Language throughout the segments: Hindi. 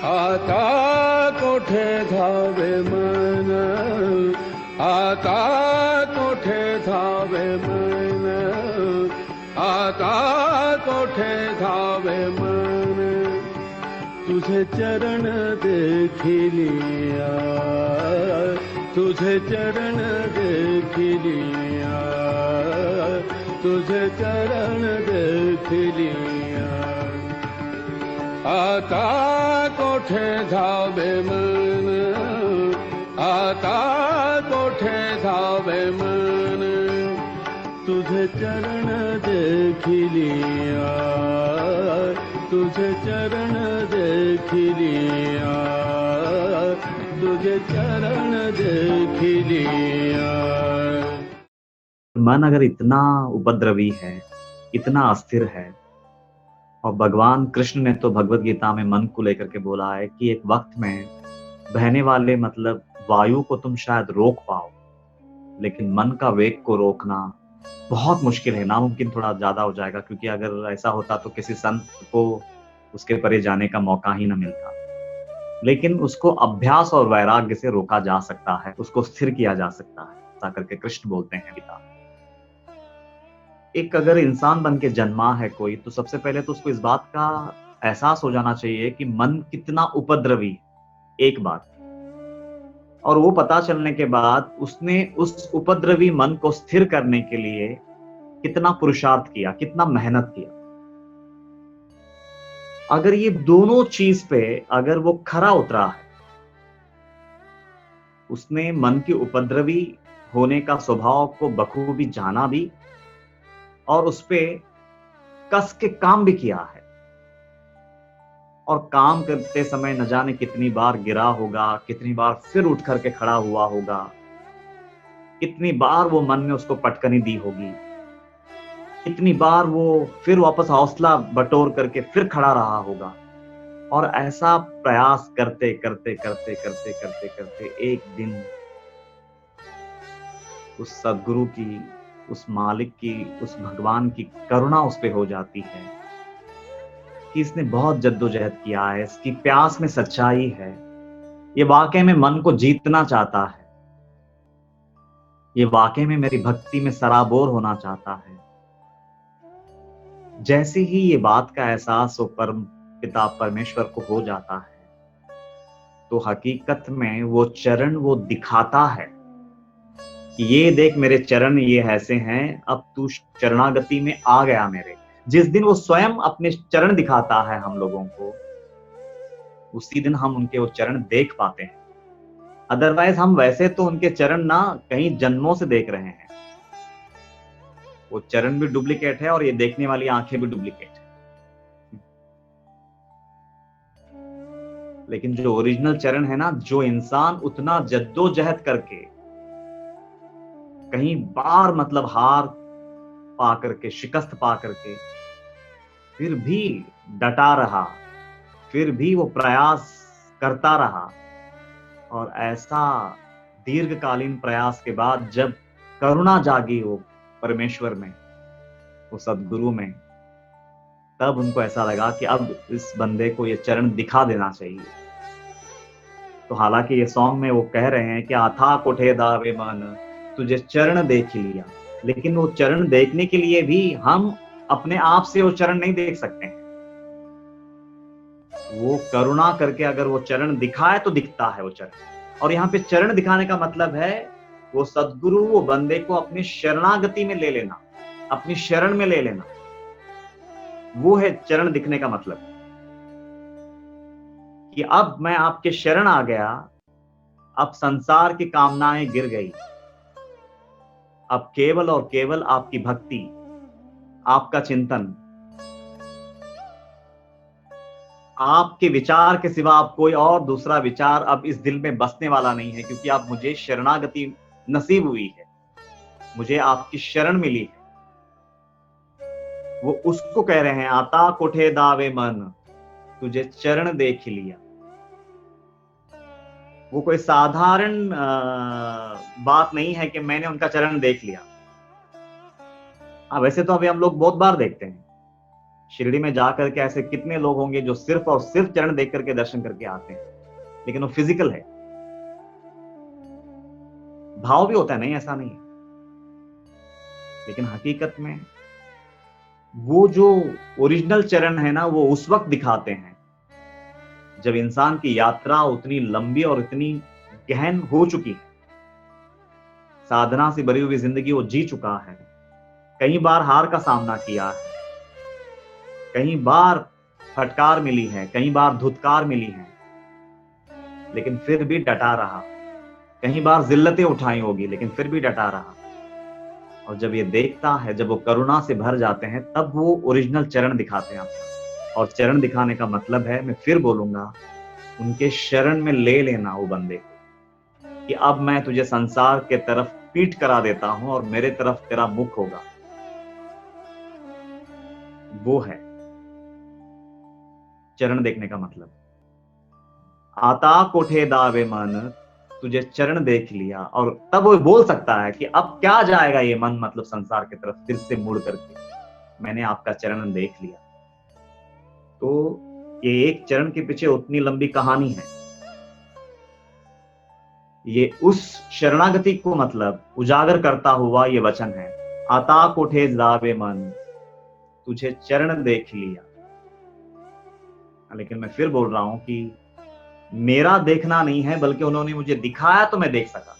आता कोठे धावे मन, आता कोठे धावे मन, आता कोठे धावे मन, तुझे चरण देखिलिया, तुझे चरण देखिलिया, तुझे चरण देखिलिया। आता कोठे धावे मन, आता कोठे धावे मन, तुझे चरण देखिलिया, तुझे चरण देखिलिया, तुझे चरण देखिलिया। मन अगर इतना उपद्रवी है, इतना अस्थिर है, और भगवान कृष्ण ने तो भगवत गीता में मन को लेकर के बोला है कि एक वक्त में बहने वाले मतलब वायु को तुम शायद रोक पाओ, लेकिन मन का वेग को रोकना बहुत मुश्किल है, नामुमकिन थोड़ा ज्यादा हो जाएगा, क्योंकि अगर ऐसा होता तो किसी संत को उसके परे जाने का मौका ही न मिलता। लेकिन उसको अभ्यास और वैराग्य से रोका जा सकता है, उसको स्थिर किया जा सकता है, ऐसा करके कृष्ण बोलते हैं गीता। एक अगर इंसान बन के जन्मा है कोई, तो सबसे पहले तो उसको इस बात का एहसास हो जाना चाहिए कि मन कितना उपद्रवी है, एक बात। और वो पता चलने के बाद उसने उस उपद्रवी मन को स्थिर करने के लिए कितना पुरुषार्थ किया, कितना मेहनत किया। अगर ये दोनों चीज पे अगर वो खरा उतरा है, उसने मन की उपद्रवी होने का स्वभाव को बखूबी जाना भी और उस पे कस के काम भी किया है, और काम करते समय न जाने कितनी बार गिरा होगा, कितनी बार फिर उठ करके खड़ा हुआ होगा, कितनी बार वो मन ने उसको पटकनी दी होगी, कितनी बार वो फिर वापस हौसला बटोर करके फिर खड़ा रहा होगा। और ऐसा प्रयास करते करते करते करते करते करते एक दिन उस सद्गुरु की, उस मालिक की, उस भगवान की करुणा उस पे हो जाती है कि इसने बहुत जद्दोजहद किया है, इसकी प्यास में सच्चाई है, ये वाकई में मन को जीतना चाहता है, ये वाकई में मेरी भक्ति में सराबोर होना चाहता है। जैसे ही ये बात का एहसास वो परम पिता परमेश्वर को हो जाता है, तो हकीकत में वो चरण वो दिखाता है कि ये देख मेरे चरण ये ऐसे हैं, अब तू चरणागति में आ गया मेरे। जिस दिन वो स्वयं अपने चरण दिखाता है हम लोगों को, उसी दिन हम उनके वो चरण देख पाते हैं। अदरवाइज हम वैसे तो उनके चरण ना कई जन्मों से देख रहे हैं, वो चरण भी डुप्लीकेट है और ये देखने वाली आंखें भी डुप्लीकेट है। लेकिन जो ओरिजिनल चरण है ना, जो इंसान उतना जद्दोजहद करके कहीं बार मतलब हार पा करके, शिकस्त पा करके, फिर भी डटा रहा, फिर भी वो प्रयास करता रहा, और ऐसा दीर्घकालीन प्रयास के बाद जब करुणा जागी वो परमेश्वर में, वो सद्गुरु में, तब उनको ऐसा लगा कि अब इस बंदे को ये चरण दिखा देना चाहिए। तो हालांकि ये सॉन्ग में वो कह रहे हैं कि आथा कोठे दावे मन, तुझे चरण देख लिया, लेकिन वो चरण देखने के लिए भी हम अपने आप से वो चरण नहीं देख सकते हैं। वो करुणा करके अगर वो चरण दिखाए तो दिखता है वो चरण। और यहाँ पे चरण दिखाने का मतलब है वो सद्गुरु वो बंदे को अपनी शरणागति में ले लेना, अपनी शरण में ले लेना, वो है चरण दिखने का मतलब। कि अब मैं आपके शरण आ गया, अब संसार की कामनाएं गिर गई, अब केवल और केवल आपकी भक्ति, आपका चिंतन, आपके विचार के सिवा आप कोई और दूसरा विचार अब इस दिल में बसने वाला नहीं है, क्योंकि आप मुझे शरणागति नसीब हुई है, मुझे आपकी शरण मिली है। वो उसको कह रहे हैं आता कोठे दावे मन, तुझे चरण देख लिया। वो कोई साधारण बात नहीं है कि मैंने उनका चरण देख लिया। हाँ, वैसे तो अभी हम लोग बहुत बार देखते हैं शिरडी में जाकर के ऐसे कितने लोग होंगे जो सिर्फ और सिर्फ चरण देख करके दर्शन करके आते हैं, लेकिन वो फिजिकल है। भाव भी होता है, नहीं ऐसा नहीं है, लेकिन हकीकत में वो जो ओरिजिनल चरण है ना, वो उस वक्त दिखाते हैं जब इंसान की यात्रा उतनी लंबी और इतनी गहन हो चुकी है, साधना से भरी हुई जिंदगी वो जी चुका है, कई बार हार का सामना किया है, कई बार फटकार मिली है, कई बार धुतकार मिली है, लेकिन फिर भी डटा रहा। कई बार जिल्लतें उठाई होगी, लेकिन फिर भी डटा रहा। और जब ये देखता है, जब वो करुणा से भर जाते हैं, तब वो ओरिजिनल चरण दिखाते हैं आपको। और चरण दिखाने का मतलब है, मैं फिर बोलूंगा, उनके शरण में ले लेना वो बंदे को कि अब मैं तुझे संसार के तरफ पीठ करा देता हूं और मेरे तरफ तेरा मुख होगा। वो है चरण देखने का मतलब। आता कोठे दावे मन, तुझे चरण देख लिया। और तब वो बोल सकता है कि अब क्या जाएगा ये मन, मतलब संसार की तरफ फिर से मुड़ करके, मैंने आपका चरण देख लिया। तो ये एक चरण के पीछे उतनी लंबी कहानी है। ये उस शरणागति को मतलब उजागर करता हुआ ये वचन है, आता कोठे दावे मन, तुझे चरण देख लिया। लेकिन मैं फिर बोल रहा हूं कि मेरा देखना नहीं है, बल्कि उन्होंने मुझे दिखाया तो मैं देख सका।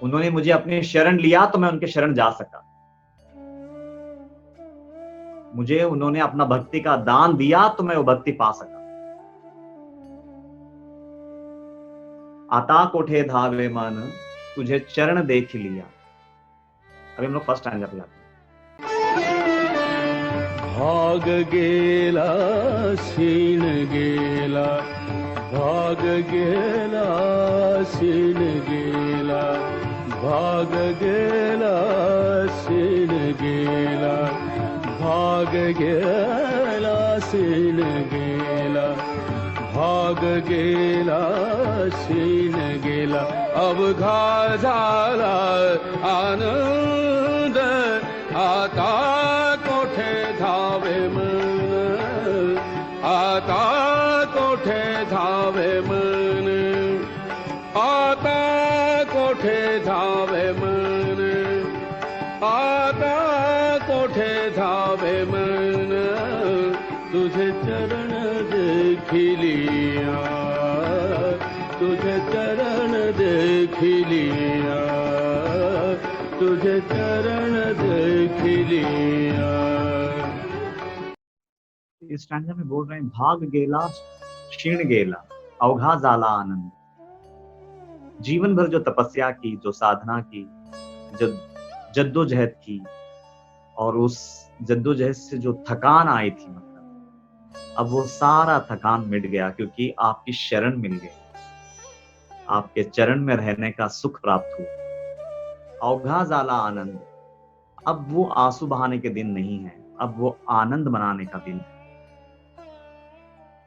उन्होंने मुझे अपने शरण लिया तो मैं उनके शरण जा सका। मुझे उन्होंने अपना भक्ति का दान दिया तो मैं वो भक्ति पा सका। आता कोठे धावे मन, तुझे चरण देख लिया। अभी हम लोग फर्स्ट स्टैंजा पे जाते हैं। भाग गेला शीण गेला, भाग गेला शीण गेला, भाग गेला शीण गेला, भाग गेला शीण गेला, भाग गेला शीण गेला। अवघा झाला आनंद, आता कोठे धावे मन, आता कोठे धावे मन, आता कोठे धावे मन, आता कोठे धावे मन, तुझे चरण देख लिया, तुझे चरण देख लिया, तुझे चरण देख लिया। इस स्टैंजा में बोल रहे हैं, भाग गेला क्षीण गेला, अवघा जाला आनंद। जीवन भर जो तपस्या की, जो साधना की, जो जद्दोजहद की, और उस जद्दोजहद से जो थकान आई थी, मतलब अब वो सारा थकान मिट गया, क्योंकि आपकी शरण मिल गई, आपके चरण में रहने का सुख प्राप्त हुआ। अवघा जाला आनंद, अब वो आंसू बहाने के दिन नहीं है, अब वो आनंद मनाने का दिन है।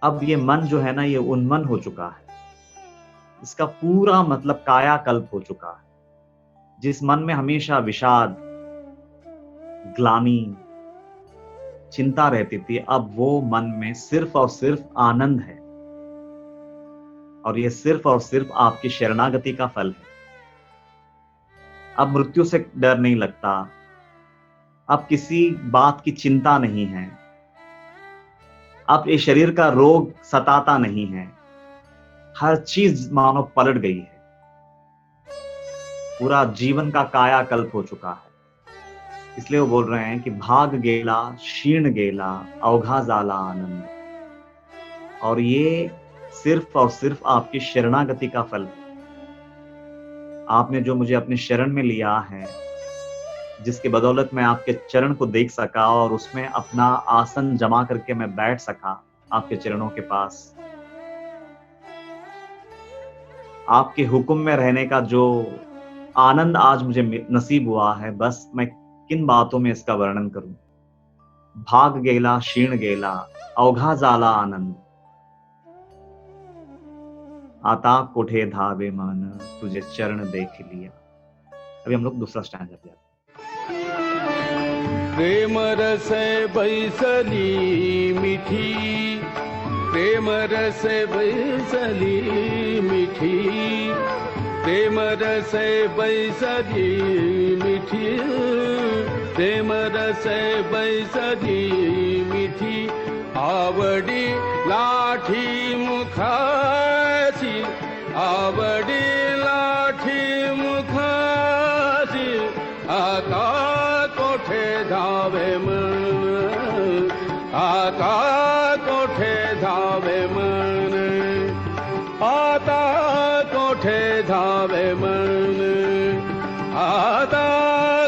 अब ये मन जो है ना, ये उन्मन हो चुका है, इसका पूरा मतलब कायाकल्प हो चुका है। जिस मन में हमेशा विषाद, ग्लानि, चिंता रहती थी, अब वो मन में सिर्फ और सिर्फ आनंद है। और ये सिर्फ और सिर्फ आपकी शरणागति का फल है। अब मृत्यु से डर नहीं लगता, अब किसी बात की चिंता नहीं है, अब ये शरीर का रोग सताता नहीं है, हर चीज मानो पलट गई है, पूरा जीवन का कायाकल्प हो चुका है। इसलिए वो बोल रहे हैं कि भाग गेला क्षीण गेला, अवघा जाला आनंद। और ये सिर्फ और सिर्फ आपकी शरणागति का फल है। आपने जो मुझे अपने शरण में लिया है, जिसकी बदौलत मैं आपके चरण को देख सका और उसमें अपना आसन जमा करके मैं बैठ सका आपके चरणों के पास, आपके हुक्म में रहने का जो आनंद आज मुझे नसीब हुआ है, बस मैं किन बातों में इसका वर्णन करूं। भाग गेला क्षीण गेला, अवघा जाला आनंद, आता कोठे धावे मन, तुझे चरण देख लिया। अभी हम लोग दूसरा स्टैंजा पे आते हैं। प्रेम रस बैसली मिठी, प्रेम रस बैसली मिठी, प्रेम रस बैसली मिठी, प्रेम रस बैसली मिठी, आवडी लाठी मुखाची, आवडी लाठी मुखाची, आता कोठे धावे मन, आता कोठे धावे मन, आता कोठे धावे मन, आता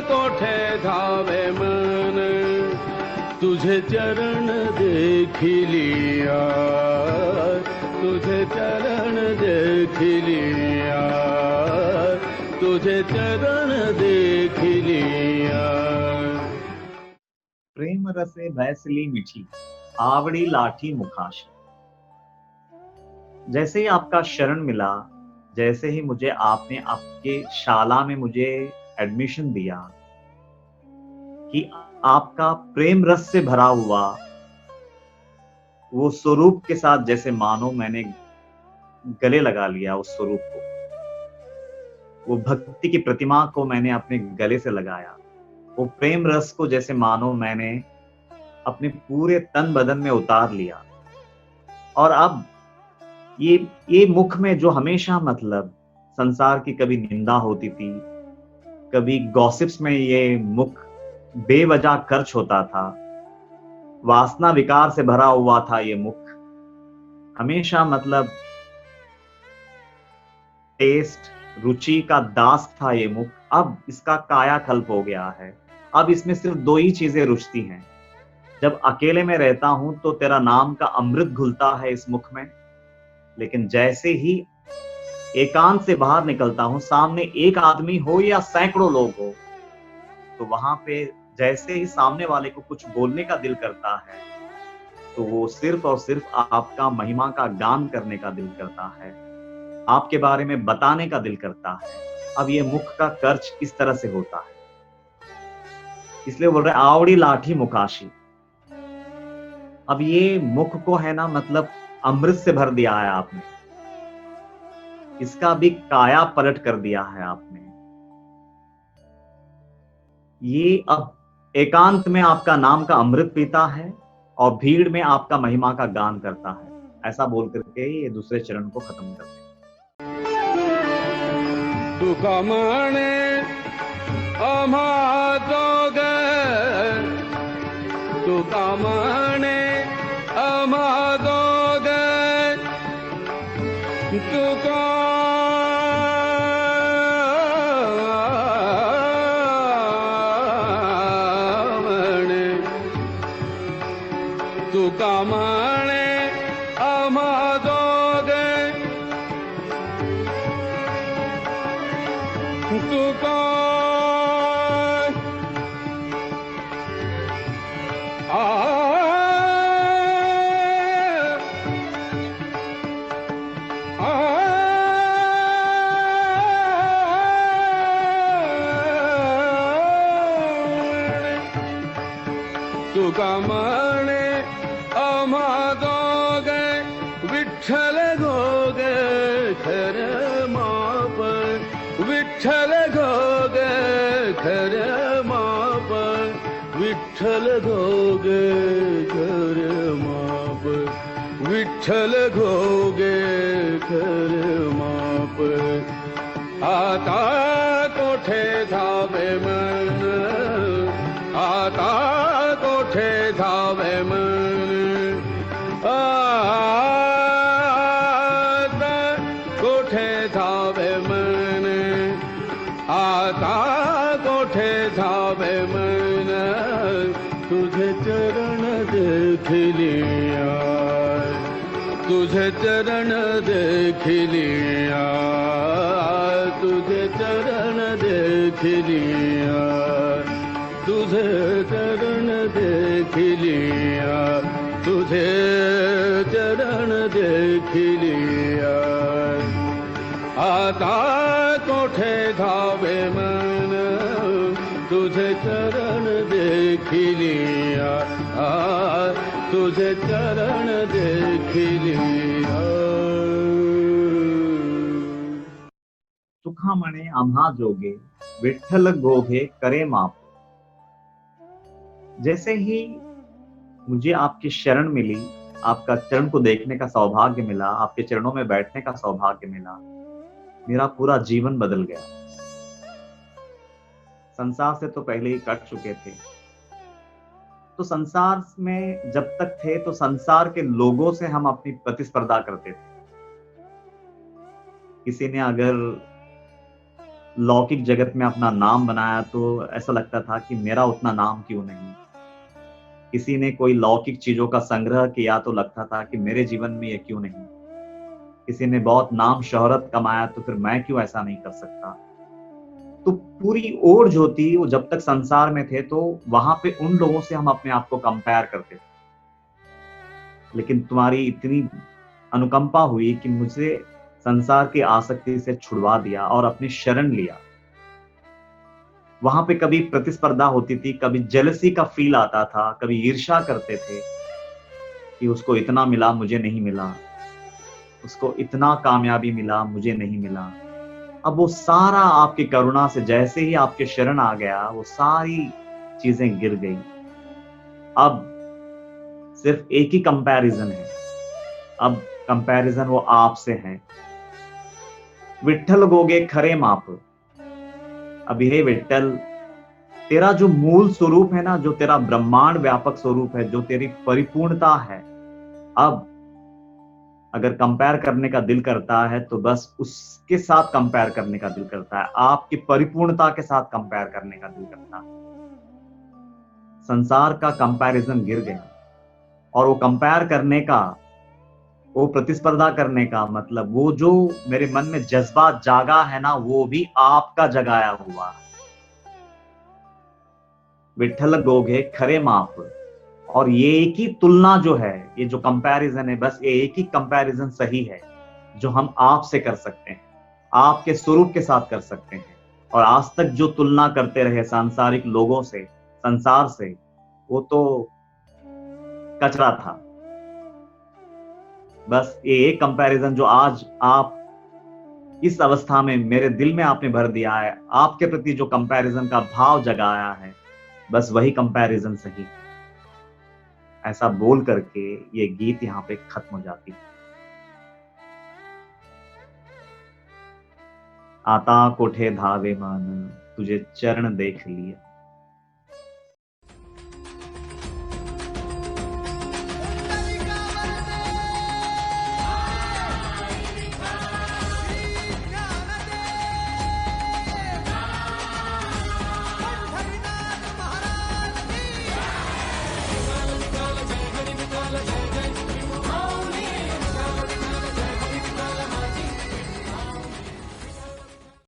कोठे धावे मन, तुझे चरण देखिलिया, तुझे चरण देखिलिया, तुझे चरण देखिलिया। प्रेम रसे भैसली मीठी, आवड़ी लाठी मुखाशी। जैसे ही आपका शरण मिला, जैसे ही मुझे आपने आपके शाला में मुझे एडमिशन दिया, कि आपका प्रेम रस से भरा हुआ वो स्वरूप के साथ जैसे मानो मैंने गले लगा लिया उस स्वरूप को, वो भक्ति की प्रतिमा को मैंने अपने गले से लगाया, वो प्रेम रस को जैसे मानो मैंने अपने पूरे तन बदन में उतार लिया। और अब ये मुख में जो हमेशा मतलब संसार की कभी निंदा होती थी, कभी गॉसिप्स में ये मुख बेवजह खर्च होता था, वासना विकार से भरा हुआ था ये मुख, हमेशा मतलब टेस्ट रुचि का दास था ये मुख। अब इसका कायाकल्प हो गया है, अब इसमें सिर्फ दो ही चीजें रुचती हैं। जब अकेले में रहता हूं तो तेरा नाम का अमृत घुलता है इस मुख में, लेकिन जैसे ही एकांत से बाहर निकलता हूं, सामने एक आदमी हो या सैकड़ों लोग हो, तो वहां पे जैसे ही सामने वाले को कुछ बोलने का दिल करता है, तो वो सिर्फ और सिर्फ आपका महिमा का गान करने का दिल करता है, आपके बारे में बताने का दिल करता है। अब ये मुख का कर्च इस तरह से होता है, इसलिए बोल रहे आवड़ी लाठी मुखाशी। अब ये मुख को है ना मतलब अमृत से भर दिया है आपने, इसका भी काया पलट कर दिया है आपने। ये अब एकांत में आपका नाम का अमृत पीता है और भीड़ में आपका महिमा का गान करता है। ऐसा बोल करके ये दूसरे चरण को खत्म करते हैं। तुका म्हणे आम्हा दोघं, तुका म्हणे आम्हा दोघं, तुका तुका म्हणे आम्हा दोघं, तुका तुका म्हणे आम्हा दोघं, विठ्ठल घोगे खरं माप, विठ्ठल घोगे खरं माप, विठ्ठल घोगे खरं माप, विठ्ठल घोगे खरं माप। आता कोठे धावे मन, आता कोठे धावे मन, आता कोठे धावे मन, आता कोठे धावे मन, तुझे चरण देखिलिया, तुझे चरण देखिलिया, तुझे चरण देखिलिया, तुझे चरण देखिलिया, तुझे चरण देखिलिया। आता कोठे धावे मन, तुझे चरण देखिलिया, देख लिया, तुझे चरण देख लिया। सुखा म्हणे आम्हा जोगे, विठ्ठल गोघे करे माप। जैसे ही मुझे आपकी शरण मिली, आपका चरण को देखने का सौभाग्य मिला, आपके चरणों में बैठने का सौभाग्य मिला, मेरा पूरा जीवन बदल गया। संसार से तो पहले ही कट चुके थे, तो संसार में जब तक थे तो संसार के लोगों से हम अपनी प्रतिस्पर्धा करते थे। किसी ने अगर लौकिक जगत में अपना नाम बनाया तो ऐसा लगता था कि मेरा उतना नाम क्यों नहीं। किसी ने कोई लौकिक चीजों का संग्रह किया तो लगता था कि मेरे जीवन में ये क्यों नहीं। किसी ने बहुत नाम शोहरत कमाया तो फिर मैं क्यों ऐसा नहीं कर सकता। तो पूरी ओर जो थी वो जब तक संसार में थे तो वहां पे उन लोगों से हम अपने आप को कंपेयर करते थे। लेकिन तुम्हारी इतनी अनुकंपा हुई कि मुझे संसार की आसक्ति से छुड़वा दिया और अपनी शरण लिया। वहां पे कभी प्रतिस्पर्धा होती थी, कभी जेलसी का फील आता था, कभी ईर्ष्या करते थे कि उसको इतना मिला मुझे नहीं मिला, उसको इतना कामयाबी मिला मुझे नहीं मिला। अब वो सारा आपकी करुणा से जैसे ही आपके शरण आ गया वो सारी चीजें गिर गई। अब सिर्फ एक ही कंपैरिजन है, अब कंपैरिजन वो आपसे है। विठ्ठल गोगे खरे माप। अब हे विठ्ठल, तेरा जो मूल स्वरूप है ना, जो तेरा ब्रह्मांड व्यापक स्वरूप है, जो तेरी परिपूर्णता है, अब अगर कंपेयर करने का दिल करता है तो बस उसके साथ कंपेयर करने का दिल करता है, आपकी परिपूर्णता के साथ कंपेयर करने का दिल करता है। संसार का कंपैरिजन गिर गया और वो कंपेयर करने का, वो प्रतिस्पर्धा करने का मतलब वो जो मेरे मन में जज्बा जागा है ना, वो भी आपका जगाया हुआ है। विठ्ठल गोगे खरे माप। और ये एक ही तुलना जो है, ये जो कंपैरिजन है, बस ये एक ही कंपैरिजन सही है जो हम आपसे कर सकते हैं, आपके स्वरूप के साथ कर सकते हैं। और आज तक जो तुलना करते रहे सांसारिक लोगों से, संसार से, वो तो कचरा था। बस ये एक कंपैरिजन जो आज आप इस अवस्था में मेरे दिल में आपने भर दिया है, आपके प्रति जो कंपैरिजन का भाव जगाया है, बस वही कंपैरिजन सही है। ऐसा बोल करके ये गीत यहाँ पे खत्म हो जाती है। आता कोठे धावे मन, तुझे चरण देख लिया।